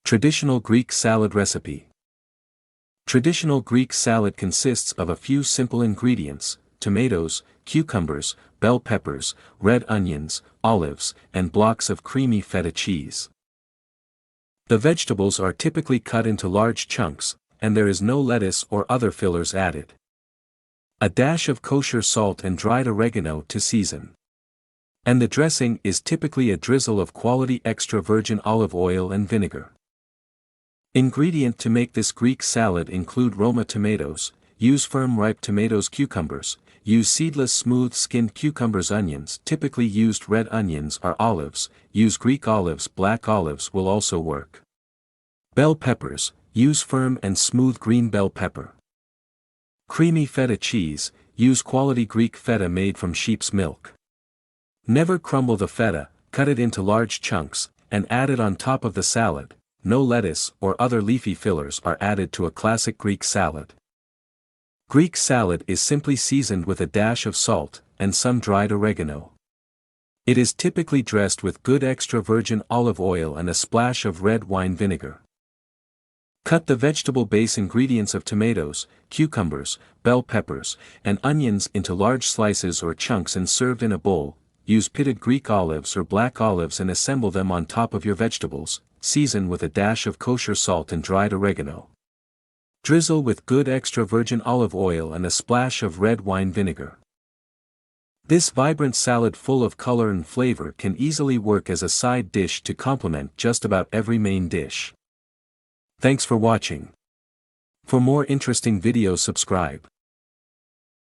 Traditional Greek salad recipe. Traditional Greek salad consists of a few simple ingredients: tomatoes, cucumbers, bell peppers, red onions, olives, and blocks of creamy feta cheese. The vegetables are typically cut into large chunks, and there is no lettuce or other fillers added. A dash of kosher salt and dried oregano to season. And the dressing is typically a drizzle of quality extra virgin olive oil and vinegar. Ingredient to make this Greek salad include Roma tomatoes, use firm ripe tomatoes, cucumbers, use seedless smooth-skinned cucumbers, onions, typically used red onions, or olives, use Greek olives, black olives will also work. Bell peppers, use firm and smooth green bell pepper. Creamy feta cheese, use quality Greek feta made from sheep's milk. Never crumble the feta, cut it into large chunks, and add it on top of the salad. No lettuce or other leafy fillers are added to a classic Greek salad. Greek salad is simply seasoned with a dash of salt and some dried oregano. It is typically dressed with good extra virgin olive oil and a splash of red wine vinegar. Cut the vegetable base ingredients of tomatoes, cucumbers, bell peppers, and onions into large slices or chunks and serve in a bowl. Use pitted Greek olives or black olives and assemble them on top of your vegetables. Season with a dash of kosher salt and dried oregano. Drizzle with good extra virgin olive oil and a splash of red wine vinegar. This vibrant salad full of color and flavor can easily work as a side dish to complement just about every main dish. Thanks for watching. For more interesting videos, subscribe.